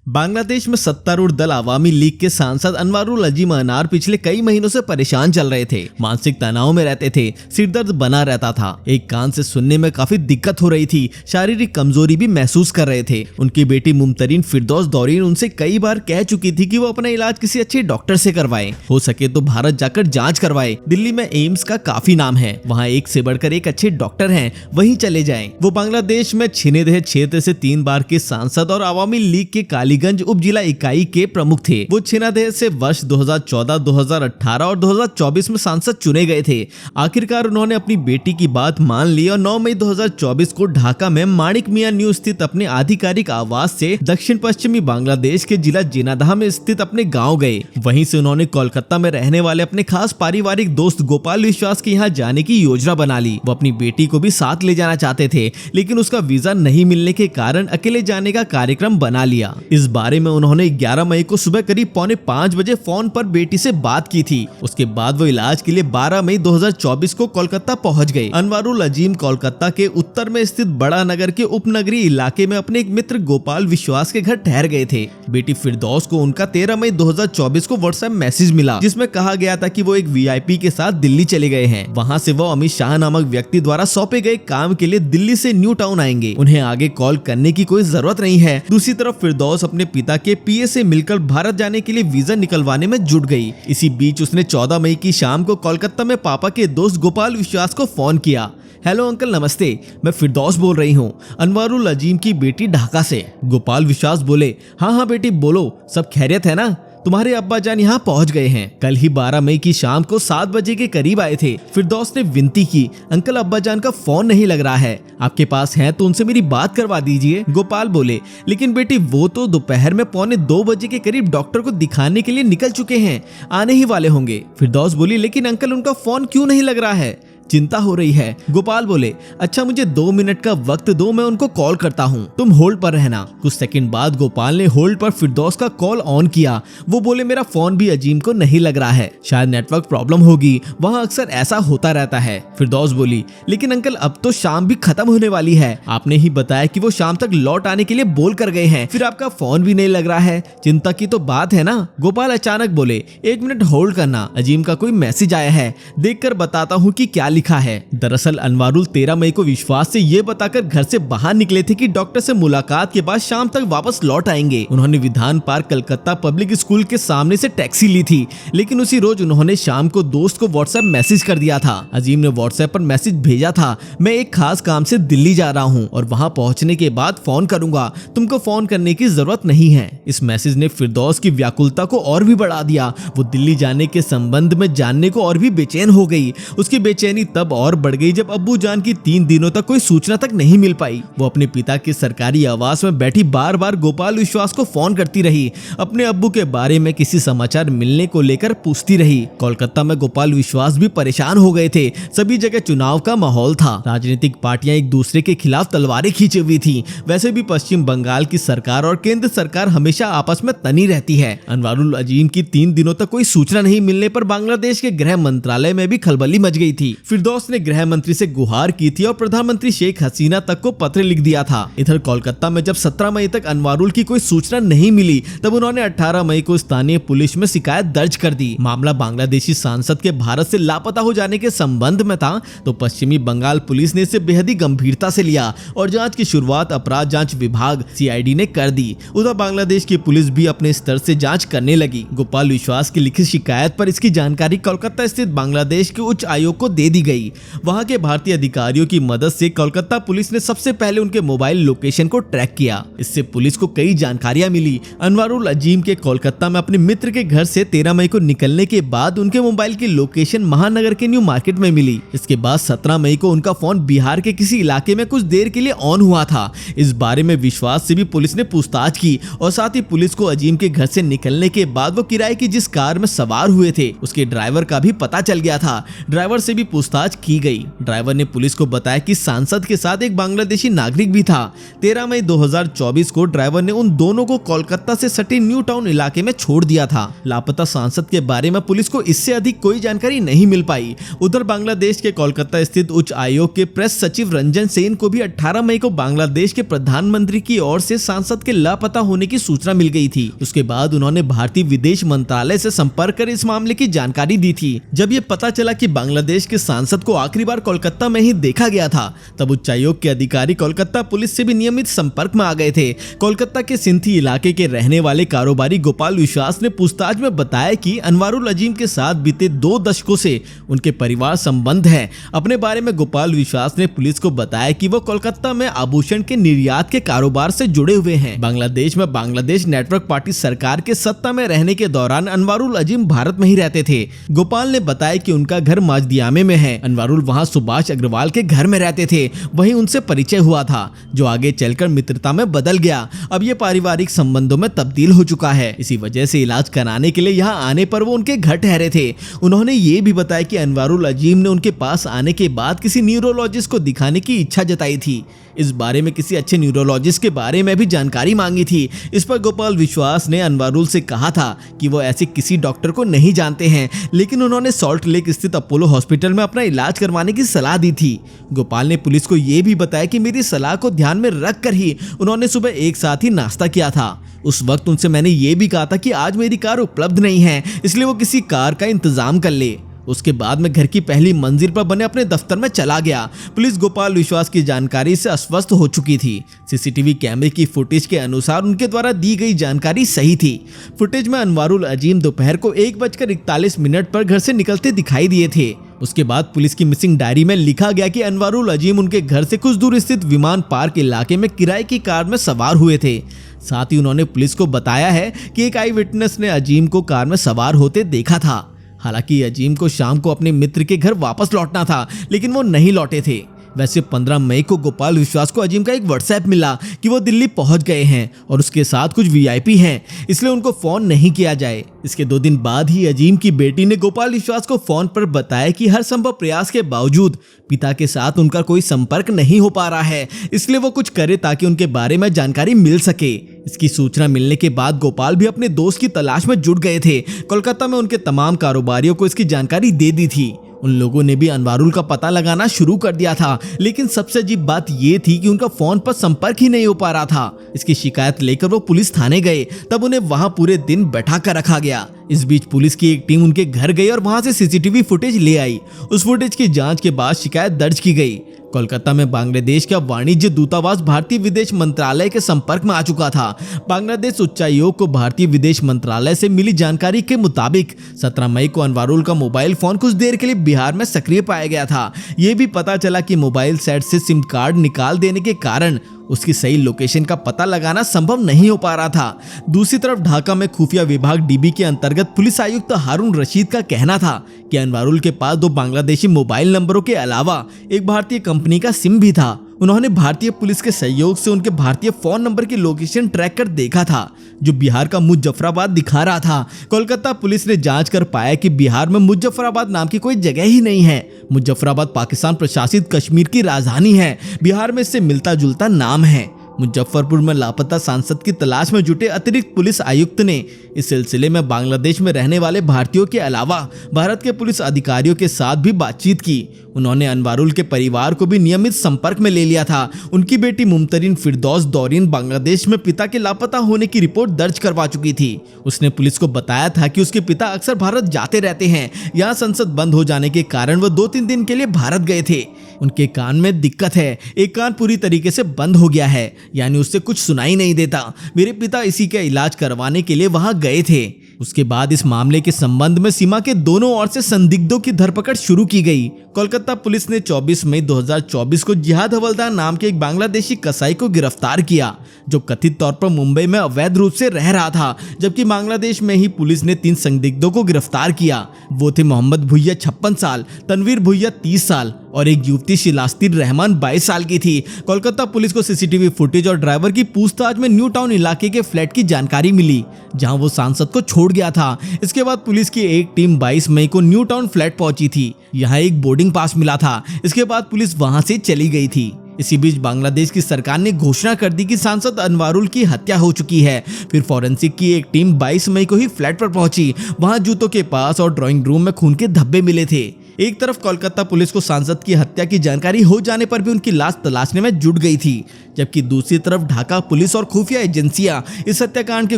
बांग्लादेश में सत्तारूढ़ दल आवामी लीग के सांसद अनवारुल अजीम अनार पिछले कई महीनों से परेशान चल रहे थे। मानसिक तनाव में रहते थे, सिरदर्द बना रहता था, एक कान से सुनने में काफी दिक्कत हो रही थी, शारीरिक कमजोरी भी महसूस कर रहे थे। उनकी बेटी मुमतरीन फिरदौस दौरीन उनसे कई बार कह चुकी थी कि वो अपना इलाज किसी अच्छे डॉक्टर से करवाए, हो सके तो भारत जाकर जाँच करवाए। दिल्ली में एम्स का काफी नाम है, वहाँ एक से बढ़कर एक अच्छे डॉक्टर हैं, वहीं चले जाएं। वो बांग्लादेश में छिनेदेह क्षेत्र से 3 बार के सांसद और आवामी लीग के कालीगंज उप जिला इकाई के प्रमुख थे। वो छिनेदेह से वर्ष 2014, 2018 और 2024 में सांसद चुने गए थे। आखिरकार उन्होंने अपनी बेटी की बात मान ली और 9 मई 2024 को ढाका में माणिक मियां न्यू स्थित अपने आधिकारिक आवास से दक्षिण पश्चिमी बांग्लादेश के जिला जिनादह में स्थित अपने गाँव गए। वहीं से उन्होंने कोलकाता में रहने वाले अपने खास पारिवारिक दोस्त गोपाल विश्वास के यहाँ जाने की योजना बना ली। वो अपनी बेटी को भी साथ ले जाना चाहते थे, लेकिन उसका वीजा नहीं मिलने के कारण अकेले जाने का कार्यक्रम बना लिया। इस बारे में उन्होंने 11 मई को सुबह करीब 4:45 बजे फोन पर बेटी से बात की थी। उसके बाद वो इलाज के लिए 12 मई 2024 को कोलकाता पहुंच गए। अनवारुल अजीम कोलकाता के उत्तर में स्थित बड़ा नगर के उपनगरीय इलाके में अपने एक मित्र गोपाल विश्वास के घर ठहर गए थे। बेटी फिरदौस को उनका 13 मई 2024 को व्हाट्सएप मैसेज मिला, जिसमें कहा गया था कि वो एक वीआईपी के साथ दिल्ली चले गए हैं। वहाँ से वो अमित शाह नामक व्यक्ति द्वारा सौंपे गए काम के लिए दिल्ली से न्यू टाउन आएंगे। उन्हें आगे कॉल करने की कोई जरूरत नहीं है। दूसरी तरफ फिरदौस अपने पिता के पीए से मिलकर भारत जाने के लिए वीजा निकलवाने में जुट गई। इसी बीच उसने 14 मई की शाम को कोलकाता में पापा के दोस्त गोपाल विश्वास को फोन किया। हेलो अंकल, नमस्ते, मैं फिरदौस बोल रही हूँ, अनवारुल अजीम की बेटी ढाका से। गोपाल विश्वास बोले, हाँ बेटी बोलो, सब खैरियत है ना? तुम्हारे अब्बा जान यहाँ पहुँच गए हैं। कल ही 12 मई की शाम को 7 बजे के करीब आए थे। फिरदौस ने विनती की, अंकल अब्बा जान का फोन नहीं लग रहा है, आपके पास है तो उनसे मेरी बात करवा दीजिए। गोपाल बोले, लेकिन बेटी वो तो दोपहर में 1:45 बजे के करीब डॉक्टर को दिखाने के लिए निकल चुके हैं, आने ही वाले होंगे। फिरदौस बोली, लेकिन अंकल उनका फोन क्यों नहीं लग रहा है? चिंता हो रही है। गोपाल बोले, अच्छा मुझे 2 मिनट का वक्त दो, मैं उनको कॉल करता हूँ, तुम होल्ड पर रहना। कुछ सेकंड बाद गोपाल ने होल्ड पर फिरदौस का कॉल ऑन किया। वो बोले, मेरा फोन भी अजीम को नहीं लग रहा है, शायद नेटवर्क प्रॉब्लम होगी, वहाँ अक्सर ऐसा होता रहता है। फिरदौस बोली, लेकिन अंकल अब तो शाम भी खत्म होने वाली है, आपने ही बताया कि वो शाम तक लौट आने के लिए बोल कर गए हैं, फिर आपका फोन भी नहीं लग रहा है, चिंता की तो बात है ना। गोपाल अचानक बोले, 1 मिनट होल्ड करना, अजीम का कोई मैसेज आया है, देखकर बताता हूँ कि क्या लिखा है। दरअसल अनवारुल 13 मई को विश्वास से ये बताकर घर से बाहर निकले थे कि डॉक्टर से मुलाकात के बाद शाम तक वापस लौट आएंगे। उन्होंने विधान पार्क कलकत्ता पब्लिक स्कूल के सामने से टैक्सी ली थी, लेकिन उसी रोज उन्होंने शाम को दोस्त को व्हाट्सएप मैसेज कर दिया था। अजीम ने व्हाट्सएप पर मैसेज भेजा था, मैं एक खास काम से दिल्ली जा रहा हूँ और वहाँ पहुँचने के बाद फोन करूंगा, तुमको फोन करने की जरूरत नहीं है। इस मैसेज ने फिरदौस की व्याकुलता को और भी बढ़ा दिया। वो दिल्ली जाने के संबंध में जानने को और भी बेचैन हो गई। उसकी बेचैनी तब और बढ़ गई जब अब्बू जान की 3 दिनों तक कोई सूचना तक नहीं मिल पाई। वो अपने पिता के सरकारी आवास में बैठी बार बार गोपाल विश्वास को फोन करती रही, अपने अब्बू के बारे में किसी समाचार मिलने को लेकर पूछती रही। कोलकाता में गोपाल विश्वास भी परेशान हो गए थे। सभी जगह चुनाव का माहौल था, राजनीतिक पार्टियां एक दूसरे के खिलाफ तलवारें खींचे हुई थी। वैसे भी पश्चिम बंगाल की सरकार और केंद्र सरकार हमेशा आपस में तनी रहती है। अनवारुल अजीम की 3 दिनों तक कोई सूचना नहीं मिलने पर बांग्लादेश के गृह मंत्रालय में भी खलबली मच गई थी। फिरदौस ने गृह मंत्री से गुहार की थी और प्रधानमंत्री शेख हसीना तक को पत्र लिख दिया था। इधर कोलकाता में जब 17 मई तक अनवारुल की कोई सूचना नहीं मिली, तब उन्होंने 18 मई को स्थानीय पुलिस में शिकायत दर्ज कर दी। मामला बांग्लादेशी सांसद के भारत से लापता हो जाने के संबंध में था, तो पश्चिमी बंगाल पुलिस ने इसे बेहद ही गंभीरता से लिया और जांच की शुरुआत अपराध जांच विभाग सीआईडी ने कर दी। उधर बांग्लादेश की पुलिस भी अपने स्तर से जांच करने लगी। गोपाल विश्वास की लिखित शिकायत पर इसकी जानकारी कोलकाता स्थित बांग्लादेश के उच्च आयोग को दे दी गई। वहां के भारतीय अधिकारियों की मदद से कोलकाता पुलिस ने सबसे पहले उनके मोबाइल लोकेशन को ट्रैक किया। इससे पुलिस को कई जानकारियां मिली। अनवारुल अजीम के कोलकाता में अपने मित्र के घर से 13 मई को निकलने के बाद उनके मोबाइल की लोकेशन महानगर के न्यू मार्केट में मिली। इसके बाद 17 मई को उनका फोन बिहार के किसी इलाके में कुछ देर के लिए ऑन हुआ था। इस बारे में विश्वास से भी पुलिस ने पूछताछ की और साथ ही पुलिस को अजीम के घर से निकलने के बाद वो किराए की जिस कार में सवार हुए थे उसके ड्राइवर का भी पता चल गया था। ड्राइवर से भी पूछताछ पूछताछ की गई। ड्राइवर ने पुलिस को बताया कि सांसद के साथ एक बांग्लादेशी नागरिक भी था। 13 मई 2024 को ड्राइवर ने उन दोनों को कोलकाता से सटे न्यू टाउन इलाके में छोड़ दिया था। लापता सांसद के बारे में पुलिस को इससे अधिक कोई जानकारी नहीं मिल पाई। उधर बांग्लादेश के कोलकाता स्थित उच्च आयोग के प्रेस सचिव रंजन सेन को भी 18 मई को बांग्लादेश के प्रधानमंत्री की ओर से सांसद के लापता होने की सूचना मिल गई थी। उसके बाद उन्होंने भारतीय विदेश मंत्रालय से संपर्क कर इस मामले की जानकारी दी थी। जब ये पता चला कि बांग्लादेश के सांसद को आखिरी बार कोलकाता में ही देखा गया था, तब उच्चायोग के अधिकारी कोलकाता पुलिस से भी नियमित संपर्क में आ गए थे। कोलकाता के सिंथी इलाके के रहने वाले कारोबारी गोपाल विश्वास ने पूछताछ में बताया कि अनवारुल अजीम के साथ बीते 2 दशकों से उनके परिवार संबंध है। अपने बारे में गोपाल विश्वास ने पुलिस को बताया कि वो कोलकाता में आभूषण के निर्यात के कारोबार से जुड़े हुए हैं। बांग्लादेश में बांग्लादेश नेटवर्क पार्टी सरकार के सत्ता में रहने के दौरान अनवारुल अजीम भारत में ही रहते थे। गोपाल ने बताया कि उनका घर माजदियामे में है। अनवारुल वहां सुभाष अग्रवाल के घर में रहते थे, वहीं उनसे परिचय हुआ था, जो आगे चलकर मित्रता में बदल गया। अब ये पारिवारिक संबंधों में तब्दील हो चुका है। इसी वजह से इलाज कराने के लिए यहाँ आने पर वो उनके घर ठहरे थे। उन्होंने ये भी बताया कि अनवारुल अजीम ने उनके पास आने के बाद किसी न्यूरोलॉजिस्ट को दिखाने की इच्छा जताई थी। इस बारे में किसी अच्छे न्यूरोलॉजिस्ट के बारे में भी जानकारी मांगी थी। इस पर गोपाल विश्वास ने अनवारुल से कहा था कि वो ऐसे किसी डॉक्टर को नहीं जानते हैं, लेकिन उन्होंने सॉल्ट लेक स्थित अपोलो हॉस्पिटल में अपना इलाज करवाने की सलाह दी थी। गोपाल ने पुलिस को ये भी बताया कि मेरी सलाह को ध्यान में रख कर ही उन्होंने सुबह एक साथ ही नाश्ता किया था। उस वक्त उनसे मैंने ये भी कहा था कि आज मेरी कार उपलब्ध नहीं है, इसलिए वो किसी कार का इंतजाम कर ले। उसके बाद मैं घर की पहली मंजिल पर बने अपने दफ्तर में चला गया। पुलिस गोपाल विश्वास की जानकारी से अस्वस्थ हो चुकी थी। सीसीटीवी कैमरे की फुटेज के अनुसार उनके द्वारा दी गई जानकारी सही थी। फुटेज में अनवारुल अजीम दोपहर को 1:41 पर घर से निकलते दिखाई दिए थे। उसके बाद पुलिस की मिसिंग डायरी में लिखा गया कि अनवारुल अजीम उनके घर से कुछ दूर स्थित विमान पार्क इलाके में किराए की कार में सवार हुए थे। साथ ही उन्होंने पुलिस को बताया है कि एक आई विटनेस ने अजीम को कार में सवार होते देखा था। हालांकि अजीम को शाम को अपने मित्र के घर वापस लौटना था, लेकिन वो नहीं लौटे थे। वैसे 15 मई को गोपाल विश्वास को अजीम का एक व्हाट्सएप मिला कि वो दिल्ली पहुंच गए हैं और उसके साथ कुछ वीआईपी हैं, इसलिए उनको फोन नहीं किया जाए। इसके 2 दिन बाद ही अजीम की बेटी ने गोपाल विश्वास को फोन पर बताया कि हर संभव प्रयास के बावजूद पिता के साथ उनका कोई संपर्क नहीं हो पा रहा है, इसलिए वो कुछ करे ताकि उनके बारे में जानकारी मिल सके। इसकी सूचना मिलने के बाद गोपाल भी अपने दोस्त की तलाश में जुट गए थे। कोलकाता में उनके तमाम कारोबारियों को इसकी जानकारी दे दी थी। उन लोगों ने भी अनवारुल का पता लगाना शुरू कर दिया था, लेकिन सबसे अजीब बात ये थी कि उनका फोन पर संपर्क ही नहीं हो पा रहा था। इसकी शिकायत लेकर वो पुलिस थाने गए, तब उन्हें वहां पूरे दिन बैठा कर रखा गया। इस बीच पुलिस की एक टीम उनके घर गई और वहां से सीसीटीवी फुटेज ले आई। उस फुटेज की जांच के बाद शिकायत दर्ज की गई। कोलकाता में बांग्लादेश का वाणिज्य दूतावास भारतीय विदेश मंत्रालय के संपर्क में आ चुका था। बांग्लादेश उच्चायोग को भारतीय विदेश मंत्रालय से मिली जानकारी के मुताबिक 17 मई को अनवारुल का मोबाइल फोन कुछ देर के लिए बिहार में सक्रिय पाया गया था। ये भी पता चला कि मोबाइल सेट से सिम कार्ड निकाल देने के कारण उसकी सही लोकेशन का पता लगाना संभव नहीं हो पा रहा था। दूसरी तरफ ढाका में खुफिया विभाग डीबी के अंतर्गत पुलिस आयुक्त हारून रशीद का कहना था कि अनवारुल के पास 2 बांग्लादेशी मोबाइल नंबरों के अलावा एक भारतीय कंपनी का सिम भी था। उन्होंने भारतीय पुलिस के सहयोग से उनके भारतीय फोन नंबर की लोकेशन ट्रैक कर देखा था, जो बिहार का मुजफ्फराबाद दिखा रहा था। कोलकाता पुलिस ने जांच कर पाया कि बिहार में मुजफ्फराबाद नाम की कोई जगह ही नहीं है। मुजफ्फराबाद पाकिस्तान प्रशासित कश्मीर की राजधानी है। बिहार में इससे मिलता जुलता नाम है। मुजफ्फरपुर में लापता सांसद की तलाश में जुटे अतिरिक्त पुलिस आयुक्त ने इस सिलसिले में बांग्लादेश में रहने वाले भारतीयों के अलावा भारत के पुलिस अधिकारियों के साथ भी बातचीत की। उन्होंने अनवारुल के परिवार को भी नियमित संपर्क में ले लिया था। उनकी बेटी मुमतरीन फिरदौस दौरीन बांग्लादेश में पिता के लापता होने की रिपोर्ट दर्ज करवा चुकी थी। उसने पुलिस को बताया था कि उसके पिता अक्सर भारत जाते रहते हैं। यहाँ संसद बंद हो जाने के कारण वो 2-3 दिन के लिए भारत गए थे। उनके कान में दिक्कत है, एक कान पूरी तरीके से बंद हो गया है, यानी उससे कुछ सुनाई नहीं देता। मेरे पिता इसी का इलाज करवाने के लिए वहां गए थे। उसके बाद इस मामले के संबंध में सीमा के दोनों ओर से संदिग्धों की धरपकड़ शुरू की गई। कोलकाता पुलिस ने 24 मई 2024 को जिहाद हवलदार नाम के एक बांग्लादेशी कसाई को गिरफ्तार किया, जो कथित तौर पर मुंबई में अवैध रूप से रह रहा था। जबकि बांग्लादेश में ही पुलिस ने 3 संदिग्धों को गिरफ्तार किया। वो थे मोहम्मद भुइया 56 साल, तनवीर भुइया 30 साल और एक युवती शिलास्तिर रहमान 22 साल की थी। कोलकाता पुलिस को सीसीटीवी फुटेज और ड्राइवर की पूछताछ में न्यू टाउन इलाके के फ्लैट की जानकारी मिली, जहां वो सांसद को छोड़ छोड़ गया था। इसके बाद पुलिस की एक टीम 22 मई को न्यू टाउन फ्लैट पहुंची थी। यहाँ एक बोर्डिंग पास मिला था। इसके बाद पुलिस वहां से चली गई थी। इसी बीच बांग्लादेश की सरकार ने घोषणा कर दी कि सांसद अनवारुल की हत्या हो चुकी है। फिर फॉरेंसिक की एक टीम 22 मई को ही फ्लैट पर पहुंची। वहां जूतों के पास और ड्राइंग रूम में खून के धब्बे मिले थे। एक तरफ कोलकाता पुलिस को सांसद की हत्या की जानकारी हो जाने पर भी उनकी लाश तलाशने में जुट गई थी, जबकि दूसरी तरफ ढाका पुलिस और खुफिया एजेंसियां इस हत्याकांड के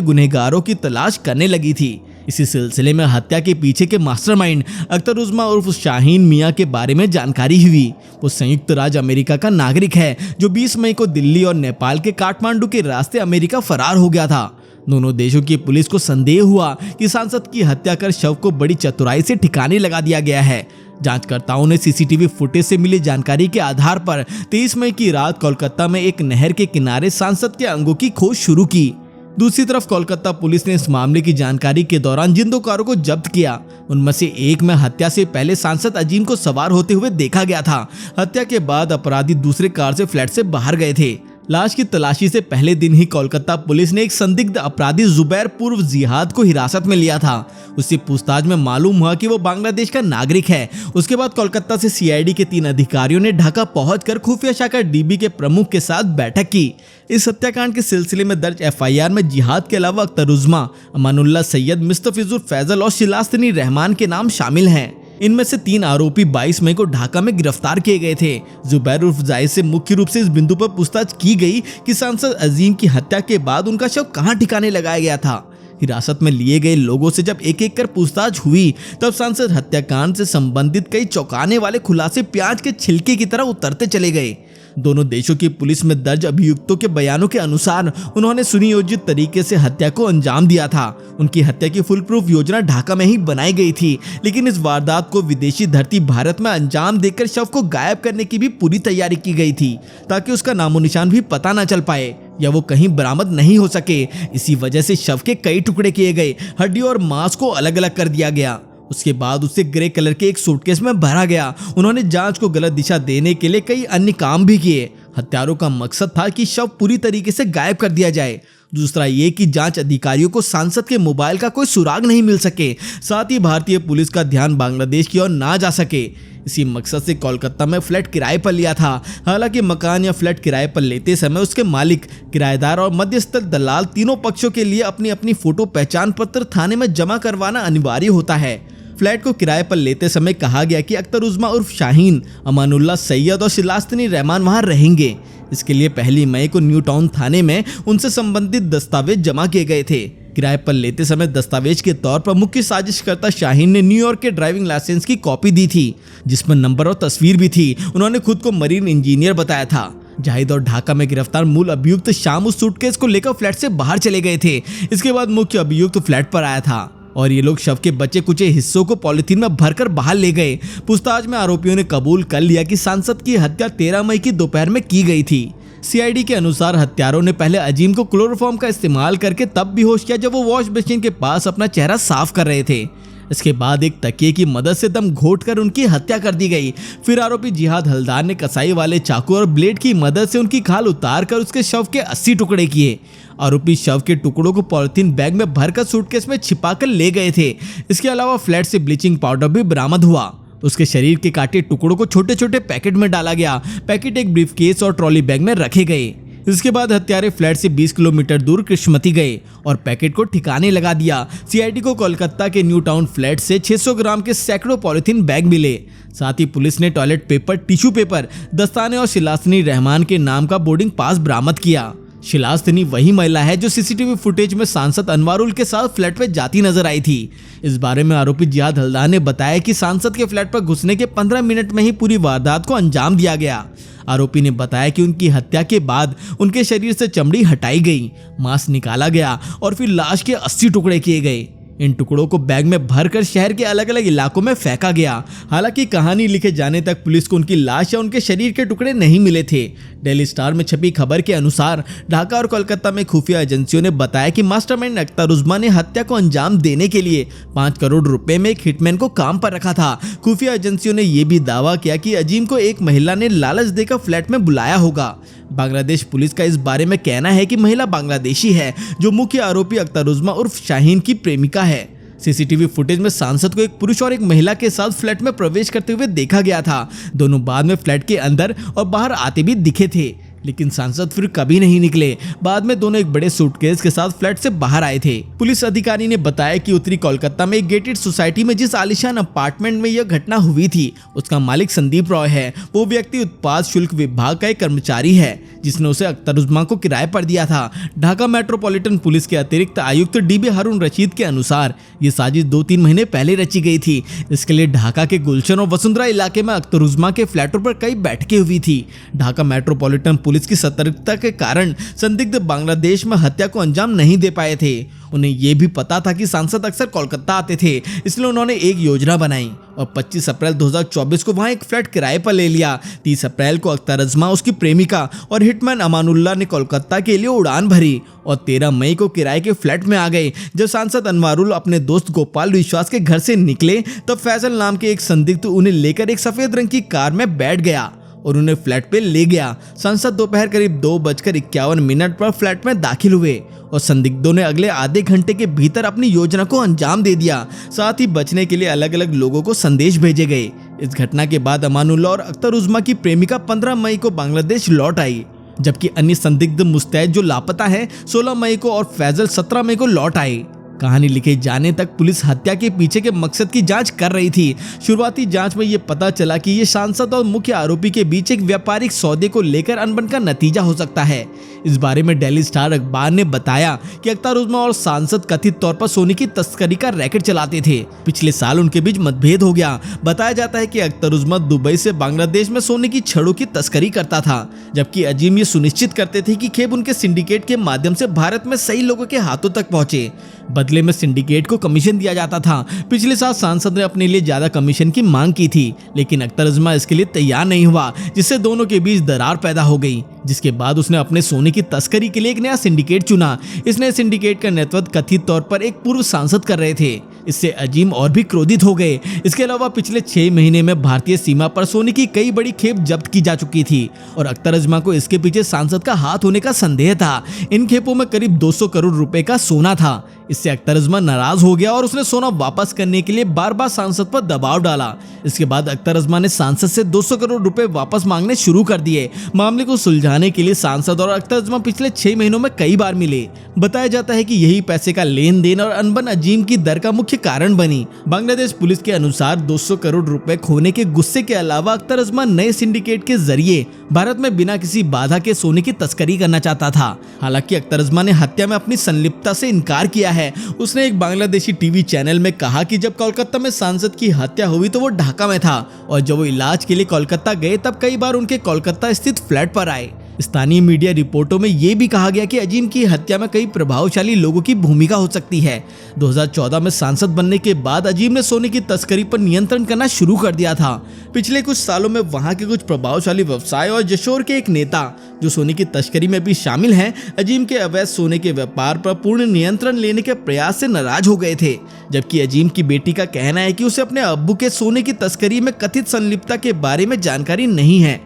गुनहगारों की तलाश करने लगी थी। इसी सिलसिले में हत्या के पीछे के मास्टरमाइंड अख्तर उस्मा उर्फ शाहीन मियां के बारे में जानकारी हुई। वो संयुक्त राज्य अमेरिका का नागरिक है जो 20 मई को दिल्ली और नेपाल के काठमांडू के रास्ते अमेरिका फरार हो गया था। दोनों देशों की पुलिस को संदेह हुआ कि सांसद की हत्या कर शव को बड़ी चतुराई से ठिकाने लगा दिया गया है। जांचकर्ताओं ने सीसीटीवी फुटेज से मिली जानकारी के आधार पर 23 मई की रात कोलकाता में एक नहर के किनारे सांसद के अंगों की खोज शुरू की। दूसरी तरफ कोलकाता पुलिस ने इस मामले की जानकारी के दौरान जिन 2 कारों को जब्त किया, उनमें से एक में हत्या से पहले सांसद अजीम को सवार होते हुए देखा गया था। हत्या के बाद अपराधी दूसरे कार से फ्लैट से बाहर गए थे। लाश की तलाशी से पहले दिन ही कोलकाता पुलिस ने एक संदिग्ध अपराधी जुबैर पूर्व जिहाद को हिरासत में लिया था। उससे पूछताछ में मालूम हुआ कि वो बांग्लादेश का नागरिक है। उसके बाद कोलकाता से सीआईडी के 3 अधिकारियों ने ढाका पहुंचकर खुफिया शाखा डीबी के प्रमुख के साथ बैठक की। इस हत्याकांड के सिलसिले में दर्ज एफआईआर में जिहाद के अलावा अख्तर उस्मा, अमानुल्लाह सैयद, मुस्तफिजुर फैजल और शिलास्तनी रहमान के नाम शामिल हैं। इनमें से 3 आरोपी 22 मई को ढाका में गिरफ्तार किए गए थे। जुबैर उर्फ जायद से मुख्य रूप से इस बिंदु पर पूछताछ की गई कि सांसद अजीम की हत्या के बाद उनका शव कहां ठिकाने लगाया गया था। हिरासत में लिए गए लोगों से जब एक एक कर पूछताछ हुई, तब सांसद हत्याकांड से संबंधित कई चौंकाने वाले खुलासे प्याज के छिलके की तरह उतरते चले गए। दोनों देशों की पुलिस में दर्ज अभियुक्तों के बयानों के अनुसार उन्होंने सुनियोजित तरीके से हत्या को अंजाम दिया था। उनकी हत्या की फुल प्रूफ योजना ढाका में ही बनाई गई थी, लेकिन इस वारदात को विदेशी धरती भारत में अंजाम देकर शव को गायब करने की भी पूरी तैयारी की गई थी, ताकि उसका नामो निशान भी पता न चल पाए या वो कहीं बरामद नहीं हो सके। इसी वजह से शव के कई टुकड़े किए गए, हड्डी और मांस को अलग अलग कर दिया गया। उसके बाद उसे ग्रे कलर के एक सूटकेस में भरा गया। उन्होंने जांच को गलत दिशा देने के लिए कई अन्य काम भी किए। हत्यारों का मकसद था कि शव पूरी तरीके से गायब कर दिया जाए। दूसरा ये कि जांच अधिकारियों को सांसद के मोबाइल का कोई सुराग नहीं मिल सके, साथ ही भारतीय पुलिस का ध्यान बांग्लादेश की ओर ना जा सके। इसी मकसद से कोलकाता में फ्लैट किराए पर लिया था। हालांकि मकान या फ्लैट किराए पर लेते समय उसके मालिक, किराएदार और मध्यस्थ दलाल तीनों पक्षों के लिए अपनी अपनी फोटो पहचान पत्र थाने में जमा करवाना अनिवार्य होता है। फ्लैट को किराए पर लेते समय कहा गया कि अख्तर उस्मा उर्फ शाहीन, अमानुल्लाह सैयद और शिलास्तनी रहमान वहां रहेंगे। इसके लिए 1 मई को न्यू टाउन थाने में उनसे संबंधित दस्तावेज जमा किए गए थे। किराए पर लेते समय दस्तावेज के तौर पर मुख्य साजिशकर्ता शाहीन ने न्यूयॉर्क के ड्राइविंग लाइसेंस की कॉपी दी थी, जिसमें नंबर और तस्वीर भी थी। उन्होंने खुद को मरीन इंजीनियर बताया था। जाहिद और ढाका में गिरफ्तार मूल अभियुक्त शाम उस सूटकेस को लेकर फ्लैट से बाहर चले गए थे। इसके बाद मुख्य अभियुक्त फ्लैट पर आया था और ये लोग शव के बचे कुचे हिस्सों को पॉलिथीन में भरकर बाहर ले गए। पूछताछ में आरोपियों ने कबूल कर लिया कि सांसद की हत्या 13 मई की दोपहर में की गई थी। सीआईडी के अनुसार हत्यारों ने पहले अजीम को क्लोरोफॉर्म का इस्तेमाल करके तब बेहोश किया जब वो वॉश बेसिन के पास अपना चेहरा साफ कर रहे थे। इसके बाद एक तकिए की मदद से दम घोंटकर उनकी हत्या कर दी गई। फिर आरोपी जिहाद हलदार ने कसाई वाले चाकू और ब्लेड की मदद से उनकी खाल उतारकर उसके शव के 80 टुकड़े किए। आरोपी शव के टुकड़ों को पॉलिथीन बैग में भरकर सूटकेस में छिपाकर ले गए थे। इसके अलावा फ्लैट से ब्लीचिंग पाउडर भी बरामद हुआ। उसके शरीर के काटे टुकड़ों को छोटे छोटे पैकेट में डाला गया। पैकेट एक ब्रीफकेस और ट्रॉली बैग में रखे गए। इसके बाद हत्यारे फ्लैट से 20 किलोमीटर दूर कृष्णमती गए और पैकेट को ठिकाने लगा दिया। सीआईडी को कोलकाता के न्यू टाउन फ्लैट से 600 ग्राम के सैकड़ों पॉलिथीन बैग मिले। साथ ही पुलिस ने टॉयलेट पेपर, टिश्यू पेपर, दस्ताने और शिलास्तनी रहमान के नाम का बोर्डिंग पास बरामद किया। शिलास्तनी वही महिला है जो सीसीटीवी फुटेज में सांसद अनवारुल के साथ फ्लैट में जाती नजर आई थी। इस बारे में आरोपी जिहाद हलदार ने बताया कि सांसद के फ्लैट पर घुसने के 15 मिनट में ही पूरी वारदात को अंजाम दिया गया। आरोपी ने बताया कि उनकी हत्या के बाद उनके शरीर से चमड़ी हटाई गई, मांस निकाला गया और फिर लाश के 80 टुकड़े किए गए। इन टुकड़ों को बैग में भरकर शहर के अलग अलग इलाकों में फेंका गया। हालांकि कहानी लिखे जाने तक पुलिस को उनकी लाश या उनके शरीर के टुकड़े नहीं मिले थे। डेली स्टार में छपी खबर के अनुसार ढाका और कोलकाता में खुफिया एजेंसियों ने बताया कि मास्टरमाइंड अख्तर उस्मा ने हत्या को अंजाम देने के लिए 5 करोड़ रुपए में एक हिटमैन को काम पर रखा था। खुफिया एजेंसियों ने यह भी दावा किया कि अजीम को एक महिला ने लालच देकर फ्लैट में बुलाया होगा। बांग्लादेश पुलिस का इस बारे में कहना है कि महिला बांग्लादेशी है जो मुख्य आरोपी अख्तर उस्मा उर्फ शाहीन की प्रेमिका है। सीसीटीवी फुटेज में सांसद को एक पुरुष और एक महिला के साथ फ्लैट में प्रवेश करते हुए देखा गया था। दोनों बाद में फ्लैट के अंदर और बाहर आते भी दिखे थे, लेकिन सांसद फिर कभी नहीं निकले। बाद में दोनों एक बड़े सूटकेस के साथ फ्लैट से बाहर आए थे। पुलिस अधिकारी ने बताया कि उत्तरी कोलकाता में एक गेटेड सोसाइटी में जिस आलीशान अपार्टमेंट में यह घटना हुई थी, उसका मालिक संदीप रॉय है। वो व्यक्ति उत्पाद शुल्क विभाग का एक कर्मचारी है, जिसने उसे अख्तरुज्मा को किराए पर दिया था। ढाका मेट्रोपॉलिटन पुलिस के अतिरिक्त आयुक्त डीबी हारून रशीद के अनुसार ये साजिश 2-3 महीने पहले रची गई थी। इसके लिए ढाका के गुलशन और वसुंधरा इलाके में अख्तरुज्मा के फ्लैटों पर कई बैठकें हुई थी। ढाका मेट्रोपॉलिटन पुलिस की सतर्कता के कारण संदिग्ध बांग्लादेश में हत्या को अंजाम नहीं दे पाए थे। उन्हें यह भी पता था कि सांसद अक्सर कोलकाता आते थे, इसलिए उन्होंने एक योजना बनाई और 25 अप्रैल 2024 को वहां एक फ्लैट किराए पर ले लिया। 30 अप्रैल को अख्तरुज्मा, उसकी प्रेमिका और हिटमैन अमानुल्लाह ने कोलकाता के लिए उड़ान भरी और 13 मई को किराए के फ्लैट में आ गए। जब सांसद अनवारुल अपने दोस्त गोपाल विश्वास के घर से निकले, तब फैसल नाम के एक संदिग्ध उन्हें लेकर एक सफेद रंग की कार में बैठ गया और उन्हें फ्लैट पे ले गया। सांसद दोपहर करीब 2:51 पर फ्लैट में दाखिल हुए और संदिग्धों ने अगले आधे घंटे के भीतर अपनी योजना को अंजाम दे दिया। साथ ही बचने के लिए अलग अलग लोगों को संदेश भेजे गए। इस घटना के बाद अमानुल्लाह और अख्तरुज्मा की प्रेमिका 15 मई को बांग्लादेश लौट आई, जबकि अन्य संदिग्ध मुस्तैद जो लापता है 16 मई को और फैजल 17 मई को लौट आए। कहानी लिखे जाने तक पुलिस हत्या के पीछे के मकसद की जांच कर रही थी। शुरुआती जांच में यह पता चला कि ये सांसद और मुख्य आरोपी के बीच एक व्यापारिक सौदे को लेकर अनबन का नतीजा हो सकता है। इस बारे में डेली स्टार अखबार ने बताया कि अख्तरुज्मा और सांसद कथित तौर पर सोने की तस्करी का रैकेट चलाते थे। पिछले साल उनके बीच मतभेद हो गया। बताया जाता है कि अख्तरुज्मा दुबई से बांग्लादेश में सोने की छड़ों की तस्करी करता था, जबकि अजीम ये सुनिश्चित करते थे कि खेप उनके सिंडिकेट के माध्यम से भारत में सही लोगों के हाथों तक पहुंचे। बदले में सिंडिकेट को कमीशन दिया जाता था। पिछले साल सांसद ने अपने लिए ज्यादा कमीशन की मांग की थी, लेकिन अख्तरुज्मा इसके लिए तैयार नहीं हुआ, जिससे दोनों के बीच दरार पैदा हो गई। जिसके बाद उसने अपने सोने की तस्करी के लिए एक नया सिंडिकेट चुना। इस नए सिंडिकेट का नेतृत्व कथित तौर पर एक पूर्व सांसद कर रहे थे। इससे अजीम और भी क्रोधित हो गए। इसके अलावा पिछले 6 महीने में भारतीय सीमा पर सोने की कई बड़ी खेप जब्त की जा चुकी थी और अख्तरुज्मा को इसके पीछे सांसद का हाथ होने का संदेह था। इन खेपों में करीब 200 करोड़ रुपए का सोना था। इससे अख्तरुज्मा नाराज हो गया और उसने सोना वापस करने के लिए बार बार सांसद पर दबाव डाला। इसके बाद अख्तरुज्मा ने सांसद से 200 करोड़ रुपए वापस मांगने शुरू कर दिए। मामले को सुलझाने के लिए सांसद और अख्तरुज्मा पिछले 6 महीनों में कई बार मिले। बताया जाता है कि यही पैसे का लेन देन और अनबन अजीम की दर का मुख्य कारण बनी। बांग्लादेश पुलिस के अनुसार 200 करोड़ रुपए खोने के गुस्से के अलावा अख्तरुज्मा नए सिंडिकेट के जरिए भारत में बिना किसी बाधा के सोने की तस्करी करना चाहता था। हालांकि अख्तरुज्मा ने हत्या में अपनी संलिप्तता से इनकार किया है। उसने एक बांग्लादेशी टीवी चैनल में कहा कि जब कोलकाता में सांसद की हत्या हुई तो वो ढाका में था और जब वो इलाज के लिए कोलकाता गए तब कई बार उनके कोलकाता स्थित फ्लैट पर आए। स्थानीय मीडिया रिपोर्टों में यह भी कहा गया कि अजीम की हत्या में कई प्रभावशाली लोगों की भूमिका हो सकती है। 2014 में सांसद बनने के बाद अजीम ने सोने की तस्करी पर नियंत्रण करना शुरू कर दिया था। पिछले कुछ सालों में वहां के कुछ प्रभावशाली व्यवसाय और जशोर के एक नेता जो सोने की तस्करी में भी शामिल हैं, अजीम के अवैध सोने के व्यापार पर पूर्ण नियंत्रण लेने के प्रयास से नाराज हो गए थे। जबकि अजीम की बेटी का कहना है कि उसे अपने अब्बू के सोने की तस्करी में कथित संलिप्तता के बारे में जानकारी नहीं है।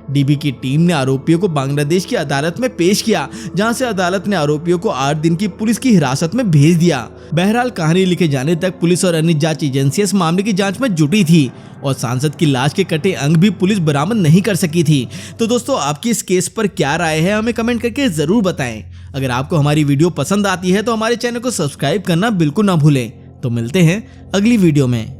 डीबी की टीम ने आरोपियों को बांग्लादेश की अदालत में पेश किया, जहां से अदालत ने आरोपियों को 8 दिन की पुलिस की हिरासत में भेज दिया। बहरहाल कहानी लिखे जाने तक पुलिस और अन्य जांच एजेंसियां इस मामले की जांच में जुटी थी और सांसद की लाश के कटे अंग भी पुलिस बरामद नहीं कर सकी थी। तो दोस्तों, आपकी इस केस पर क्या राय है, हमें कमेंट करके जरूर बताएं। अगर आपको हमारी वीडियो पसंद आती है तो हमारे चैनल को सब्सक्राइब करना बिल्कुल ना भूलें। तो मिलते हैं अगली वीडियो में।